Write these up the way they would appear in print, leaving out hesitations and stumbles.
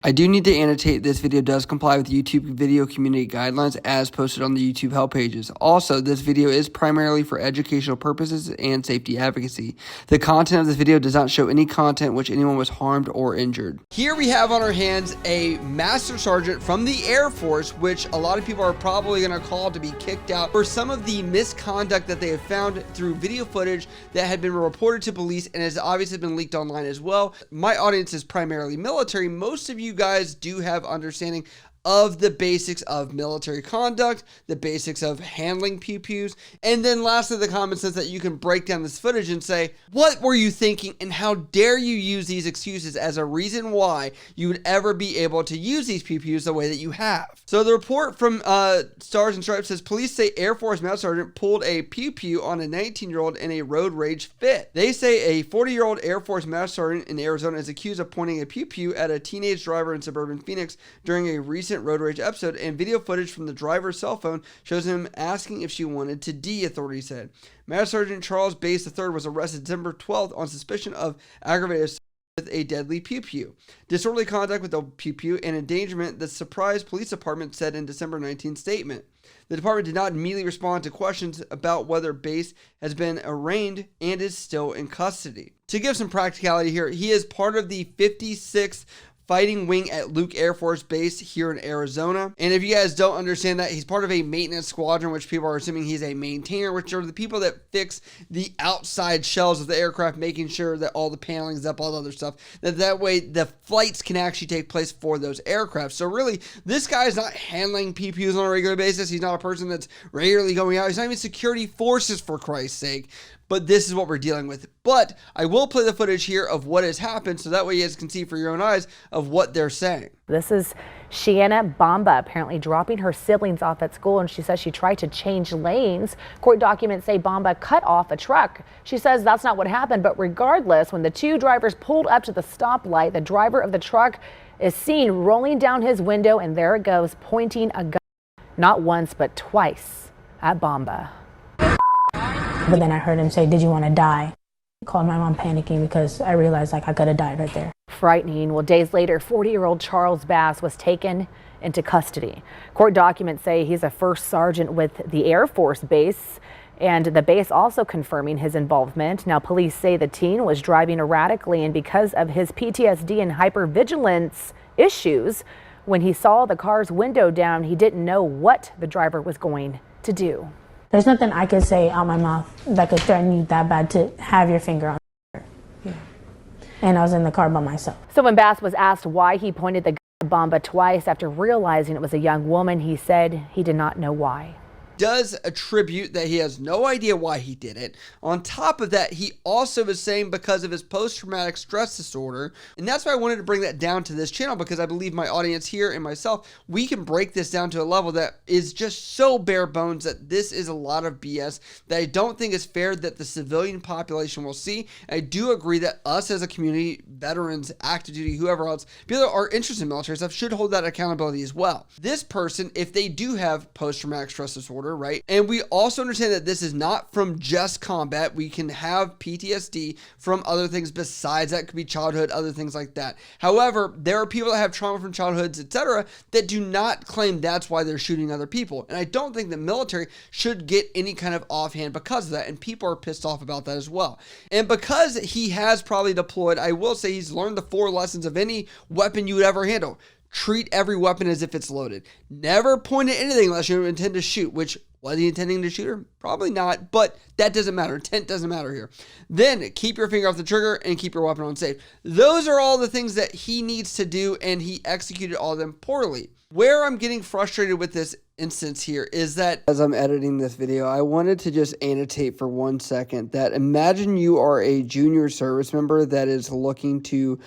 I do need to annotate this video does comply with YouTube video community guidelines as posted on the YouTube help pages. Also, this video is primarily for educational purposes and safety advocacy. The content of this video does not show any content which anyone was harmed or injured. Here we have on our hands a Master Sergeant from the Air Force, which a lot of people are probably going to call to be kicked out for some of the misconduct that they have found through video footage that had been reported to police and has obviously been leaked online as well. My audience is primarily military. Most of you guys do have understanding of the basics of military conduct, the basics of handling pew-pews, and then lastly, the common sense that you can break down this footage and say, what were you thinking and how dare you use these excuses as a reason why you would ever be able to use these pew-pews the way that you have. So the report from Stars and Stripes says, police say Air Force Master Sergeant pulled a pew-pew on a 19-year-old in a road rage fit. They say a 40-year-old Air Force Master Sergeant in Arizona is accused of pointing a pew-pew at a teenage driver in suburban Phoenix during a recent road rage episode, and video footage from the driver's cell phone shows him asking if she wanted to D, authorities said. Master Sergeant Charles Bass III was arrested December 12th on suspicion of aggravated assault with a deadly pew-pew, disorderly conduct with the pew-pew, and endangerment, the Surprise Police Department said in December 19th statement. The department did not immediately respond to questions about whether Bass has been arraigned and is still in custody. To give some practicality here, he is part of the 56th Fighting Wing at Luke Air Force Base here in Arizona. And if you guys don't understand that, he's part of a maintenance squadron, which people are assuming he's a maintainer, which are the people that fix the outside shells of the aircraft, making sure that all the paneling is up, all the other stuff, that way the flights can actually take place for those aircraft. So really, this guy is not handling PPUs on a regular basis. He's not a person that's regularly going out. He's not even security forces, for Christ's sake. But this is what we're dealing with. But I will play the footage here of what has happened so that way you guys can see for your own eyes of what they're saying. This is Shanna Bamba apparently dropping her siblings off at school, and she says she tried to change lanes. Court documents say Bamba cut off a truck. She says that's not what happened, but regardless, when the two drivers pulled up to the stoplight, the driver of the truck is seen rolling down his window, and there it goes, pointing a gun, not once but twice, at Bamba. But then I heard him say, "Did you want to die?" I called my mom panicking because I realized I could have died right there. Frightening. Well, days later, 40-year-old Charles Bass was taken into custody. Court documents say he's a first sergeant with the Air Force Base, and the base also confirming his involvement. Now, police say the teen was driving erratically, and because of his PTSD and hypervigilance issues, when he saw the car's window down, he didn't know what the driver was going to do. There's nothing I could say out my mouth that could threaten you that bad to have your finger on her. Yeah. And I was in the car by myself. So when Bass was asked why he pointed the gun at Bamba twice after realizing it was a young woman, he said he did not know why. Does attribute that he has no idea why he did it. On top of that, he also is saying because of his post-traumatic stress disorder, and that's why I wanted to bring that down to this channel, because I believe my audience here and myself, we can break this down to a level that is just so bare bones that this is a lot of BS that I don't think is fair that the civilian population will see. I do agree that us as a community, veterans, active duty, whoever else, people that are interested in military stuff should hold that accountability as well. This person, if they do have post-traumatic stress disorder, right? And we also understand that this is not from just combat. We can have PTSD from other things besides that. Could be childhood, other things like that. However, there are people that have trauma from childhoods, etc., that do not claim that's why they're shooting other people. And I don't think the military should get any kind of offhand because of that. And people are pissed off about that as well. And because he has probably deployed, I will say he's learned the 4 lessons of any weapon you would ever handle. Treat every weapon as if it's loaded. Never point at anything unless you intend to shoot, which was he intending to shoot her? Probably not, but that doesn't matter. Intent doesn't matter here. Then keep your finger off the trigger and keep your weapon on safe. Those are all the things that he needs to do, and he executed all of them poorly. Where I'm getting frustrated with this instance here is that as I'm editing this video, I wanted to just annotate for 1 second that imagine you are a junior service member that is looking to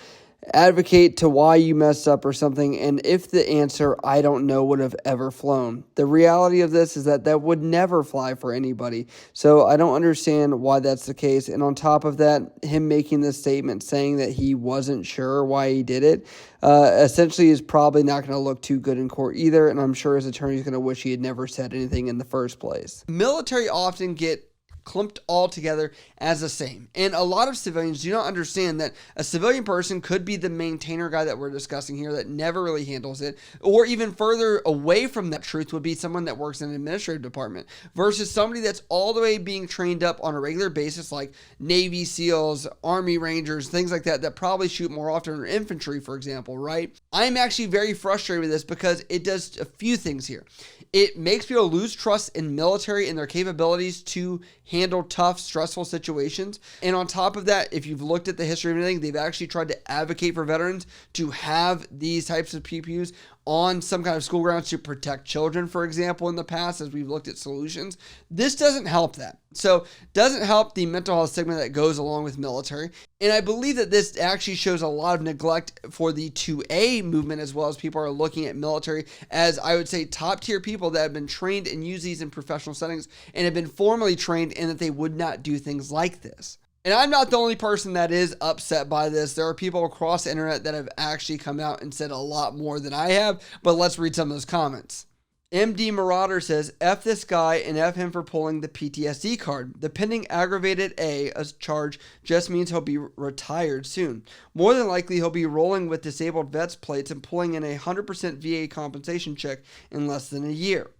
advocate to why you messed up or something, and if the answer I don't know would have ever flown. The reality of this is that would never fly for anybody. So I don't understand why that's the case. And on top of that, him making this statement saying that he wasn't sure why he did it essentially is probably not going to look too good in court either, and I'm sure his attorney is going to wish he had never said anything in the first place. Military often get clumped all together as the same. And a lot of civilians do not understand that a civilian person could be the maintainer guy that we're discussing here that never really handles it, or even further away from that truth would be someone that works in an administrative department versus somebody that's all the way being trained up on a regular basis like Navy SEALs, Army Rangers, things like that, that probably shoot more often, or infantry, for example, right? I'm actually very frustrated with this because it does a few things here. It makes people lose trust in military and their capabilities to handle tough, stressful situations. And on top of that, if you've looked at the history of anything, they've actually tried to advocate for veterans to have these types of PPUs on some kind of school grounds to protect children, for example, in the past, as we've looked at solutions. This doesn't help that. So doesn't help the mental health stigma that goes along with military. And I believe that this actually shows a lot of neglect for the 2A movement, as well as people are looking at military as, I would say, top tier people that have been trained and use these in professional settings and have been formally trained in that they would not do things like this. And I'm not the only person that is upset by this. There are people across the internet that have actually come out and said a lot more than I have, but let's read some of those comments. MD Marauder says, F this guy and F him for pulling the PTSD card. The pending aggravated A charge just means he'll be retired soon. More than likely, he'll be rolling with disabled vets plates and pulling in a 100% VA compensation check in less than a year.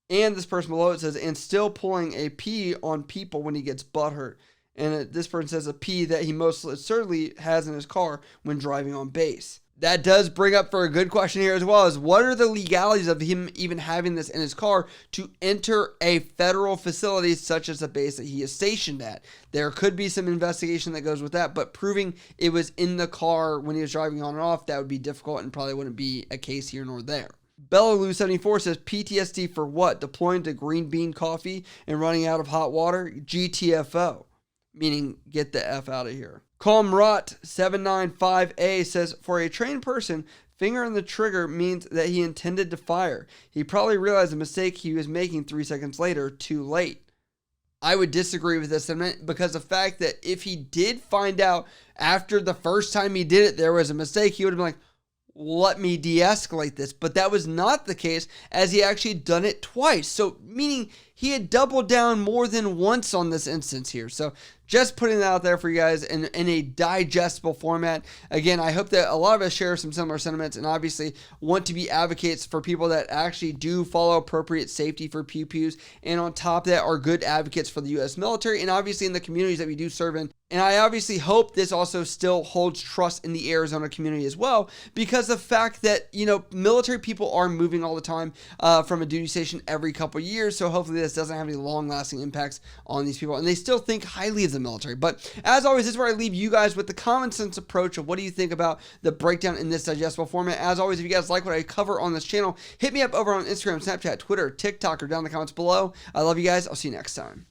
And this person below it says, and still pulling a P on people when he gets butthurt. And this person says a P that he most certainly has in his car when driving on base. That does bring up for a good question here as well, is what are the legalities of him even having this in his car to enter a federal facility such as the base that he is stationed at? There could be some investigation that goes with that, but proving it was in the car when he was driving on and off, that would be difficult and probably wouldn't be a case here nor there. Bellaloo74 says, PTSD for what? Deploying to green bean coffee and running out of hot water? GTFO. Meaning get the F out of here. Comrot795A says, for a trained person, finger on the trigger means that he intended to fire. He probably realized the mistake he was making 3 seconds later, too late. I would disagree with this sentiment because the fact that if he did find out after the first time he did it, there was a mistake, he would have been like, let me de-escalate this. But that was not the case, as he actually done it twice. So meaning he had doubled down more than once on this instance here. So just putting that out there for you guys in a digestible format. Again, I hope that a lot of us share some similar sentiments and obviously want to be advocates for people that actually do follow appropriate safety for pew-pews. And on top of that are good advocates for the U.S. military and obviously in the communities that we do serve in. And I obviously hope this also still holds trust in the Arizona community as well, because the fact that, you know, military people are moving all the time from a duty station every couple of years. So hopefully this doesn't have any long-lasting impacts on these people. And they still think highly of the military. But as always, this is where I leave you guys with the common sense approach of what do you think about the breakdown in this digestible format. As always, if you guys like what I cover on this channel, hit me up over on Instagram, Snapchat, Twitter, TikTok, or down in the comments below. I love you guys. I'll see you next time.